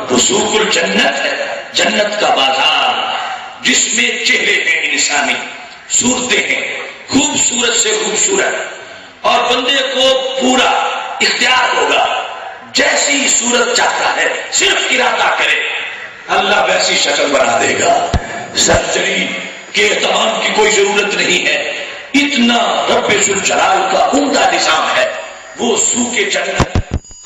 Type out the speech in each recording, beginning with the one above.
رسوخ الجنت ہے جنت کا بازار جس میں چہرے ہیں انسانی، صورتیں ہیں خوبصورت سے خوبصورت، اور بندے کو پورا اختیار ہوگا جیسی صورت چاہتا ہے صرف ارادہ کرے اللہ ویسی شکل بنا دے گا۔ سرجری کے اہتمام کی کوئی ضرورت نہیں ہے، اتنا رب ذوالجلال کا عمدہ نظام ہے۔ وہ سو کے جنت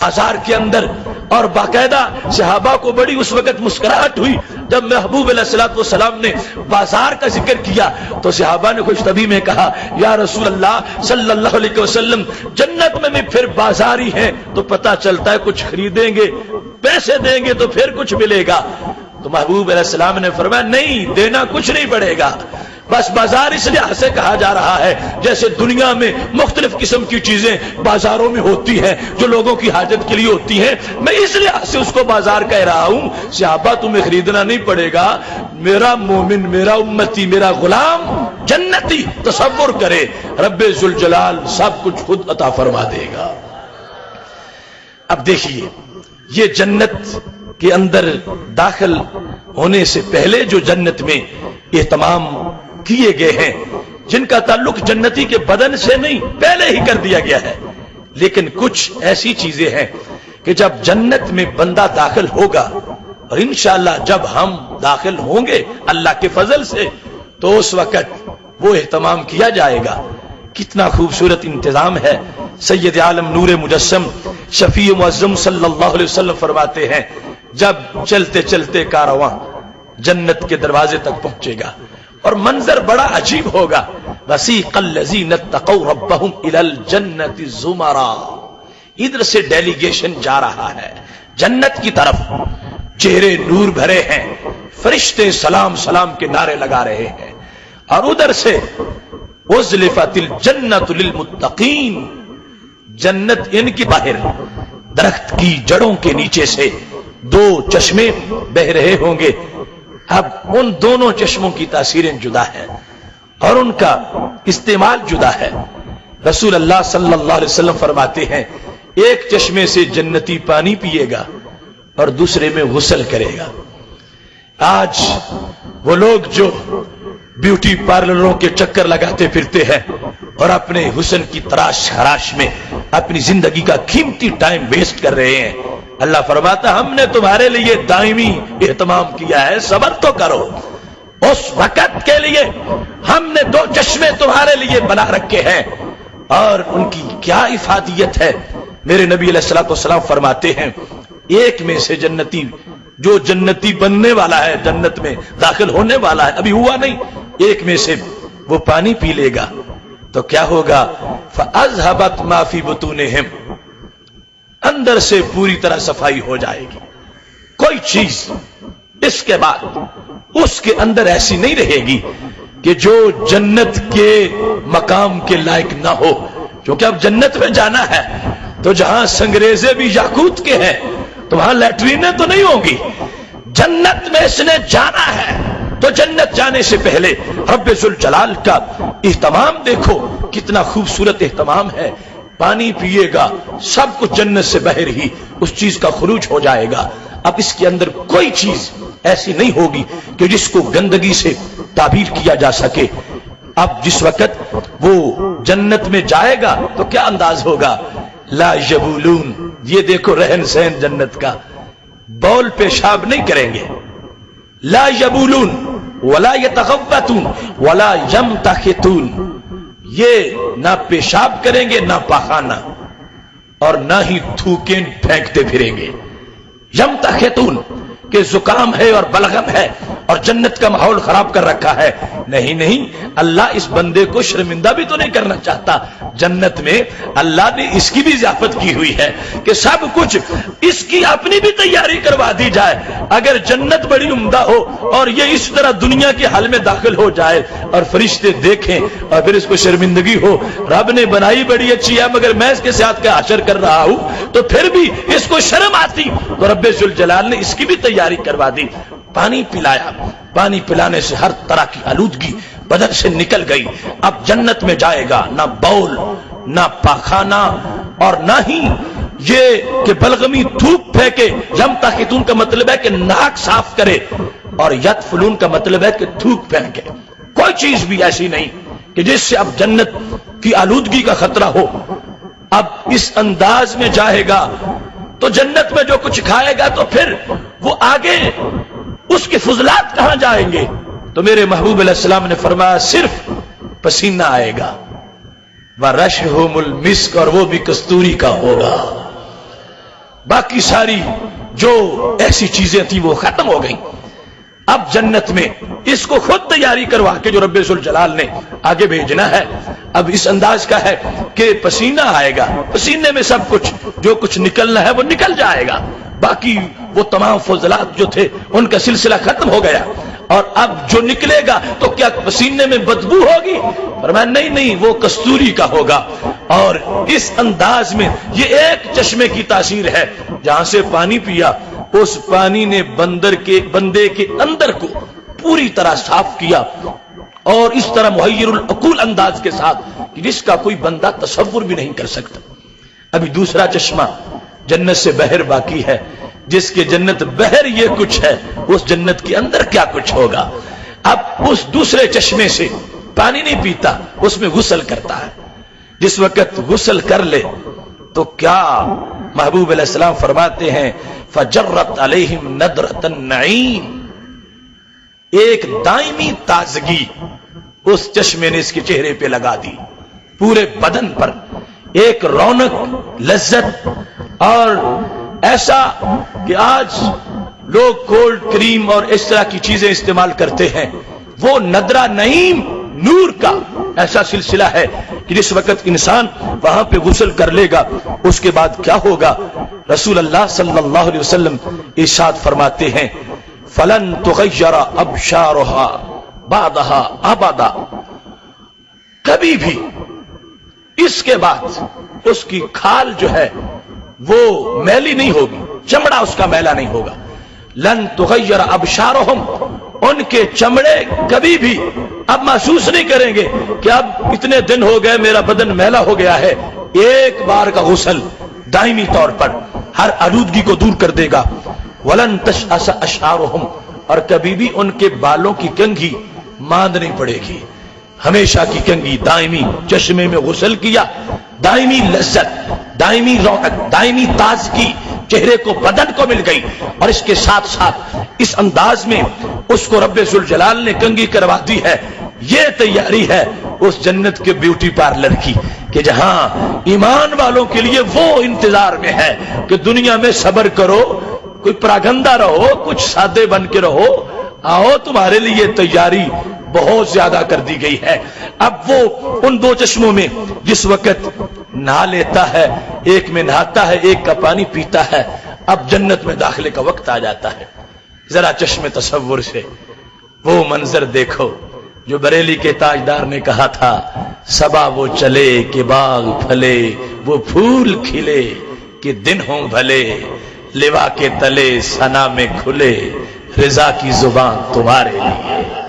بازار کے اندر، اور باقاعدہ صحابہ کو بڑی اس وقت مسکراہٹ ہوئی جب محبوب علیہ الصلوۃ والسلام نے بازار کا ذکر کیا تو صحابہ نے خوش طبعی میں کہا یا رسول اللہ صلی اللہ علیہ وسلم، جنت میں بھی پھر بازاری ہیں تو پتہ چلتا ہے کچھ خریدیں گے، پیسے دیں گے تو پھر کچھ ملے گا۔ تو محبوب علیہ السلام نے فرمایا نہیں، دینا کچھ نہیں پڑے گا، بس بازار اس لحاظ سے کہا جا رہا ہے جیسے دنیا میں مختلف قسم کی چیزیں بازاروں میں ہوتی ہیں جو لوگوں کی حاجت کے لیے ہوتی ہیں، میں اس لحاظ سے اس کو بازار کہہ رہا ہوں۔ صحابہ تمہیں خریدنا نہیں پڑے گا، میرا مومن، میرا امتی، میرا غلام جنتی تصور کرے رب ذوالجلال سب کچھ خود عطا فرما دے گا۔ اب دیکھیے یہ جنت کے اندر داخل ہونے سے پہلے جو جنت میں اہتمام کیے گئے ہیں جن کا تعلق جنتی کے بدن سے نہیں، پہلے ہی کر دیا گیا ہے، لیکن کچھ ایسی چیزیں ہیں کہ جب جنت میں بندہ داخل ہوگا، اور انشاءاللہ جب ہم داخل ہوں گے اللہ کے فضل سے تو اس وقت وہ اہتمام کیا جائے گا۔ کتنا خوبصورت انتظام ہے۔ سید عالم نور مجسم شفیع معظم صلی اللہ علیہ وسلم فرماتے ہیں جب چلتے چلتے کارواں جنت کے دروازے تک پہنچے گا اور منظر بڑا عجیب ہوگا، وسیق الذین اتقوا ربهم الی الجنۃ زمرا، ادھر سے ڈیلیگیشن جا رہا ہے جنت کی طرف، چہرے نور بھرے ہیں، فرشتے سلام سلام کے نعرے لگا رہے ہیں، اور ادھر سے ازلفت الجنۃ للمتقین، جنت ان کی باہر درخت کی جڑوں کے نیچے سے دو چشمے بہ رہے ہوں گے۔ اب ان دونوں چشموں کی تاثیریں جدا ہیں اور ان کا استعمال جدا ہے۔ رسول اللہ صلی اللہ علیہ وسلم فرماتے ہیں ایک چشمے سے جنتی پانی پیے گا اور دوسرے میں غسل کرے گا۔ آج وہ لوگ جو بیوٹی پارلروں کے چکر لگاتے پھرتے ہیں اور اپنے حسن کی تراش خراش میں اپنی زندگی کا قیمتی ٹائم ویسٹ کر رہے ہیں، اللہ فرماتا ہم نے تمہارے لیے دائمی اہتمام کیا ہے، صبر تو کرو۔ اس وقت کے لیے ہم نے دو چشمے تمہارے لیے بنا رکھے ہیں، اور ان کی کیا افادیت ہے۔ میرے نبی علیہ الصلوۃ والسلام فرماتے ہیں ایک میں سے جنتی، جو جنتی بننے والا ہے، جنت میں داخل ہونے والا ہے، ابھی ہوا نہیں، ایک میں سے وہ پانی پی لے گا تو کیا ہوگا، فَأَذْهَبَتْ مَا فِي بُطُونِهِمْ، اندر سے پوری طرح صفائی ہو جائے گی، کوئی چیز اس کے بعد اس کے اندر ایسی نہیں رہے گی کہ جو جنت کے مقام کے لائق نہ ہو، کیونکہ اب جنت میں جانا ہے تو جہاں سنگریزے بھی یاقوت کے ہیں تو وہاں لیٹرینیں تو نہیں ہوں گی۔ جنت میں اس نے جانا ہے تو جنت جانے سے پہلے رب ذوالجلال کا اہتمام دیکھو کتنا خوبصورت اہتمام ہے۔ پانی پیے گا، سب کچھ جنت سے بہر ہی اس چیز کا خروج ہو جائے گا۔ اب اس کے اندر کوئی چیز ایسی نہیں ہوگی کہ جس کو گندگی سے تعبیر کیا جا سکے۔ اب جس وقت وہ جنت میں جائے گا تو کیا انداز ہوگا، لا یبولون، یہ دیکھو رہن سہن جنت کا، بول پیشاب نہیں کریں گے، لا یبولون ولا یتغوطون ولا یمتخطون، یہ نہ پیشاب کریں گے نہ پاخانہ، اور نہ ہی تھوکیں پھینکتے پھریں گے۔ یمتخطون کہ زکام ہے اور بلغم ہے اور جنت کا ماحول خراب کر رکھا ہے، نہیں نہیں، اللہ اس بندے کو شرمندہ بھی تو نہیں کرنا چاہتا۔ جنت میں اللہ نے اس کی بھی ضیافت کی ہوئی ہے کہ سب کچھ اس کی اپنی بھی تیاری کروا دی جائے۔ اگر جنت بڑی عمدہ ہو اور یہ اس طرح دنیا کے حال میں داخل ہو جائے اور فرشتے دیکھیں اور پھر اس کو شرمندگی ہو، رب نے بنائی بڑی اچھی ہے مگر میں اس کے ساتھ کا حشر کر رہا ہوں، تو پھر بھی اس کو شرم آتی، تو رب ذوالجلال نے اس کی بھی تیاری کروا دی۔ پانی پلایا، پانی پلانے سے ہر طرح کی آلودگی بدن سے نکل گئی۔ اب جنت میں جائے گا، نہ بول نہ پاخانہ اور نہ ہی یہ کہ بلغمی تھوک پھینکے، یم تاخیتون کا مطلب ہے کہ ناک صاف کرے، اور یدفلون کا مطلب ہے کہ تھوک پھینکے۔ کوئی چیز بھی ایسی نہیں کہ جس سے اب جنت کی آلودگی کا خطرہ ہو۔ اب اس انداز میں جائے گا تو جنت میں جو کچھ کھائے گا تو پھر وہ آگے اس کے فضلات کہاں جائیں گے؟ تو میرے محبوب علیہ السلام نے فرمایا صرف پسینہ آئے گا، وَرَشْهُمُ الْمِسْكَ، اور وہ بھی کستوری کا ہوگا۔ باقی ساری جو ایسی چیزیں تھیں وہ ختم ہو گئیں۔ اب جنت میں اس کو خود تیاری کروا کے جو رب ذوالجلال نے آگے بھیجنا ہے، اب اس انداز کا ہے کہ پسینہ آئے گا، پسینے میں سب کچھ جو کچھ نکلنا ہے وہ نکل جائے گا، باقی وہ تمام فضلات جو تھے ان کا سلسلہ ختم ہو گیا۔ اور اب جو نکلے گا تو کیا پسینے میں بدبو ہوگی؟ فرمایا نہیں، وہ کستوری کا ہوگا۔ اور اس انداز میں یہ ایک چشمے کی تاثیر ہے، جہاں سے پانی پیا اس پانی نے بندے کے اندر کو پوری طرح صاف کیا، اور اس طرح محیر العقول انداز کے ساتھ کہ جس کا کوئی بندہ تصور بھی نہیں کر سکتا۔ ابھی دوسرا چشمہ جنت سے بہر باقی ہے، جس کے جنت بہر یہ کچھ ہے، اس جنت کے اندر کیا کچھ ہوگا۔ اب اس دوسرے چشمے سے پانی نہیں پیتا، اس میں غسل کرتا ہے۔ جس وقت غسل کر لے تو کیا محبوب علیہ السلام فرماتے ہیں فجرت علیہم ندرۃ النعیم، ایک دائمی تازگی اس چشمے نے اس کے چہرے پہ لگا دی، پورے بدن پر ایک رونق، لذت، اور ایسا کہ آج لوگ کولڈ کریم اور اس طرح کی چیزیں استعمال کرتے ہیں، وہ ندرہ نعیم نور کا ایسا سلسلہ ہے کہ جس وقت انسان وہاں پہ غسل کر لے گا اس کے بعد کیا ہوگا؟ رسول اللہ صلی اللہ علیہ وسلم ارشاد فرماتے ہیں فلن تغیر ابشارها بعدها ابدا، کبھی بھی اس کے بعد اس کی کھال جو ہے وہ میلی نہیں ہوگی، چمڑا اس کا میلا نہیں ہوگا۔ لن تغیر ابشارهم، ان کے چمڑے کبھی بھی اب محسوس نہیں کریں گے کہ اب اتنے دن ہو گئے میرا بدن میلا ہو گیا ہے۔ ایک بار کا غسل دائمی طور پر ہر آلودگی کو دور کر دے گا۔ ولن تشأس اشعارهم، اور کبھی بھی ان کے بالوں کی کنگھی ماند نہیں پڑے گی، ہمیشہ کی کنگھی دائمی۔ چشمے میں غسل کیا، دائمی لذت، دائمی رونق، دائمی تازگی چہرے کو، بدن کو مل گئی، اور اس کے ساتھ ساتھ اس انداز میں اس کو رب ذوالجلال نے کنگھی کروا دی ہے۔ یہ تیاری ہے اس جنت کے بیوٹی پارلر کی کہ جہاں ایمان والوں کے لیے وہ انتظار میں ہے کہ دنیا میں صبر کرو، کوئی پراگندہ رہو، کچھ سادے بن کے رہو، آؤ تمہارے لیے تیاری بہت زیادہ کر دی گئی ہے۔ اب وہ ان دو چشموں میں جس وقت نہا لیتا ہے، ایک میں نہاتا ہے، ایک کا پانی پیتا ہے، اب جنت میں داخلے کا وقت آ جاتا ہے۔ ذرا چشم تصور سے وہ منظر دیکھو جو بریلی کے تاجدار نے کہا تھا صبا وہ چلے کہ باغ پھلے، وہ پھول کھلے کہ دن ہوں بھلے، لوا کے تلے ثنا میں کھلے، رضا کی زبان تمہارے لیے۔